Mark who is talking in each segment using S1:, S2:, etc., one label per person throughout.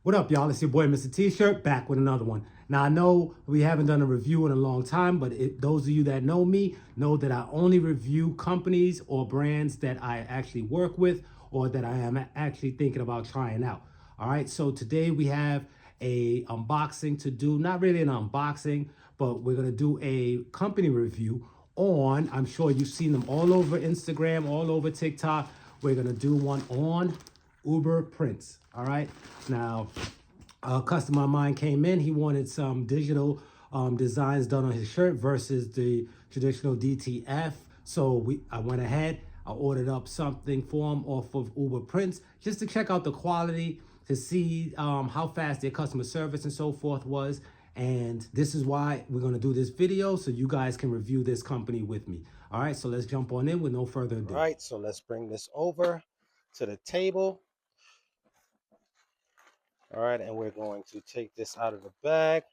S1: What up, y'all? It's your boy, Mr. T-Shirt, back with another one. Now, I know we haven't done a review in a long time, but those of you that know me know that I only review companies or brands that I actually work with or that I am actually thinking about trying out. All right, so today we have a unboxing to do. Not really an unboxing, but we're gonna do a company review on, I'm sure you've seen them all over Instagram, all over TikTok. We're gonna do one on UberPrints. All right. Now, a customer of mine came in. He wanted some digital designs done on his shirt versus the traditional DTF. So I went ahead. I ordered up something for him off of UberPrints just to check out the quality, to see how fast their customer service and so forth was. And this is why we're going to do this video so you guys can review this company with me. All right, so let's jump on in with no further ado.
S2: All right, so let's bring this over to the table. All right, and we're going to take this out of the bag.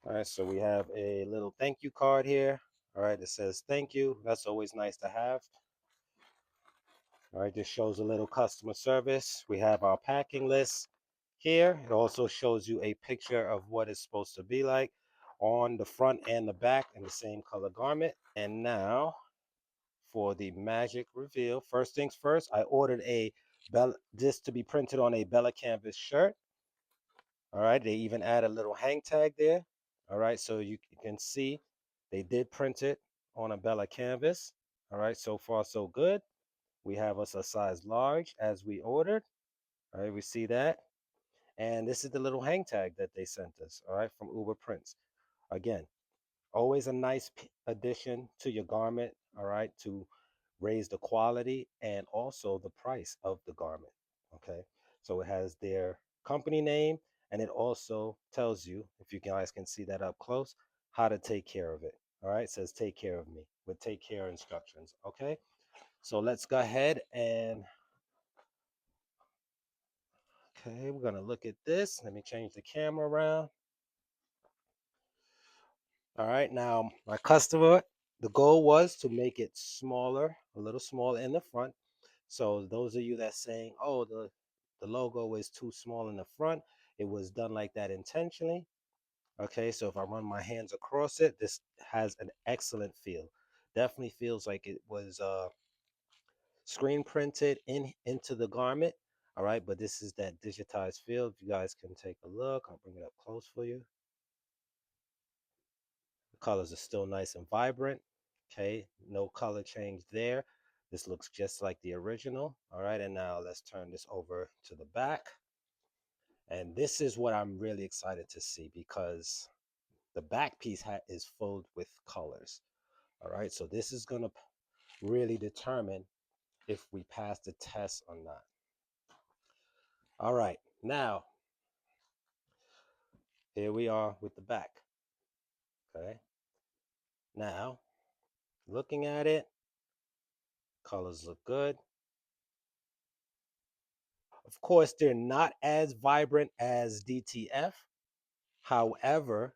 S2: All right, so we have a little thank you card here. All right, it says thank you. That's always nice to have. All right, this shows a little customer service. We have our packing list here. It also shows you a picture of what it's supposed to be like on the front and the back in the same color garment. And now for the magic reveal. First things first, I ordered this to be printed on a Bella Canvas shirt. All right, they even add a little hang tag there. All right, so you can see they did print it on a Bella Canvas. All right, so far so good. We have us a size large as we ordered. All right, we see that. And this is the little hang tag that they sent us, all right, from UberPrints. Again, always a nice addition to your garment, all right, to raise the quality and also the price of the garment. Okay, so it has their company name and it also tells you, if you guys can see that up close, how to take care of it. All right, it says take care of me with take care instructions. Okay, so let's go ahead and okay, we're gonna look at this. Let me change the camera around. All right, now my customer, the goal was to make it smaller, a little smaller in the front. So those of you that saying, oh, the logo is too small in the front, it was done like that intentionally. Okay, so if I run my hands across it, this has an excellent feel. Definitely feels like it was screen printed into the garment. All right, but this is that digitized feel. If you guys can take a look, I'll bring it up close for you. The colors are still nice and vibrant. Okay, no color change there. This looks just like the original. All right, and now let's turn this over to the back. And this is what I'm really excited to see because the back piece is filled with colors. All right, so this is going to really determine if we pass the test or not. All right, now here we are with the back. Okay, now looking at it, colors look good. Of course, they're not as vibrant as DTF. However,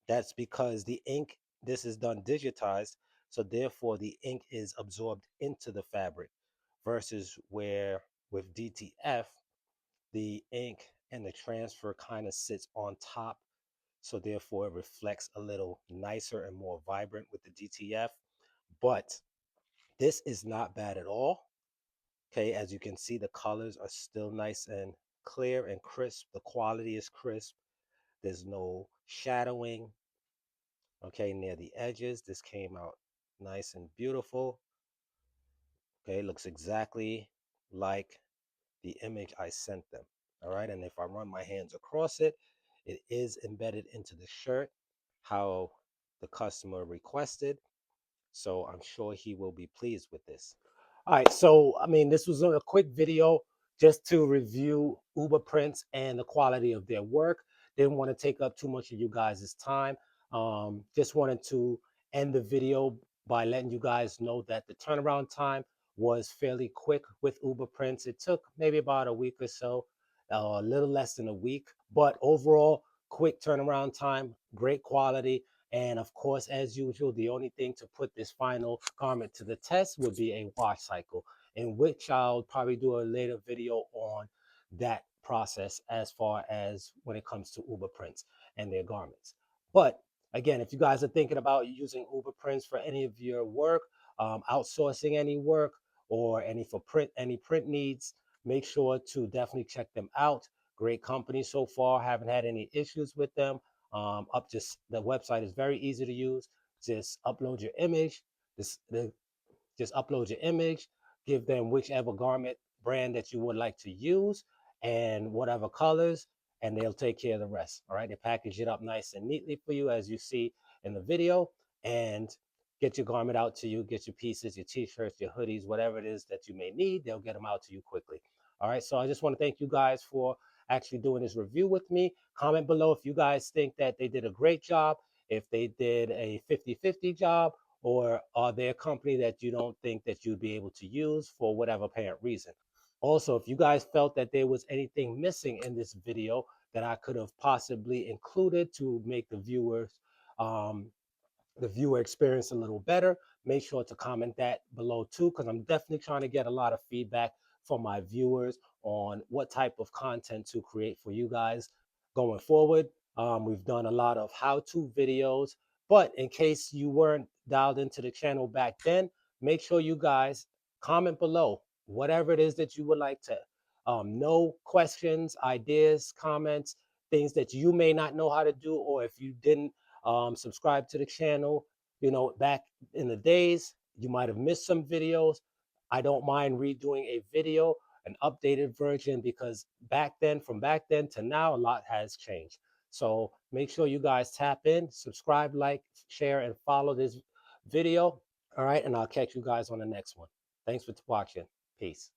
S2: that's because the ink, this is done digitized, so therefore the ink is absorbed into the fabric versus where with DTF, the ink and the transfer kind of sits on top. So therefore it reflects a little nicer and more vibrant with the DTF. But this is not bad at all. Okay, as you can see, the colors are still nice and clear and crisp. The quality is crisp. There's no shadowing, okay, near the edges. This came out nice and beautiful. Okay, looks exactly like the image I sent them. All right, and if I run my hands across it, it is embedded into the shirt how the customer requested. So I'm sure he will be pleased with this. All right, so I mean, this was a quick video just to review UberPrints and the quality of their work. Didn't want to take up too much of you guys' time. Just wanted to end the video by letting you guys know that the turnaround time was fairly quick with UberPrints. It took maybe about a week or so, a little less than a week, but overall, quick turnaround time, great quality. And of course, as usual, the only thing to put this final garment to the test would be a wash cycle. in which I'll probably do a later video on that process as far as when it comes to UberPrints and their garments. But again, if you guys are thinking about using UberPrints for any of your work, outsourcing any work, or any print needs, make sure to definitely check them out. Great company so far. Haven't had any issues with them. Up just the website is very easy to use. Just upload your image. This the just upload your image, give them whichever garment brand that you would like to use and whatever colors, and they'll take care of the rest. All right. They package it up nice and neatly for you, as you see in the video, and get your garment out to you, get your pieces, your t-shirts, your hoodies, whatever it is that you may need, they'll get them out to you quickly. All right. So I just want to thank you guys for actually doing this review with me. Comment below if you guys think that they did a great job, if they did a 50-50 job, or are they a company that you don't think that you'd be able to use for whatever apparent reason. Also, if you guys felt that there was anything missing in this video that I could have possibly included to make um, the viewer experience a little better, make sure to comment that below too, because I'm definitely trying to get a lot of feedback from my viewers on what type of content to create for you guys going forward. We've done a lot of how-to videos, but in case you weren't dialed into the channel back then, make sure you guys comment below whatever it is that you would like to know, questions, ideas, comments, things that you may not know how to do, or if you didn't subscribe to the channel. Back in the days, you might have missed some videos. I don't mind redoing a video, an updated version, because from back then to now, a lot has changed. So make sure you guys tap in, subscribe, like, share, and follow this video. All right. And I'll catch you guys on the next one. Thanks for watching. Peace.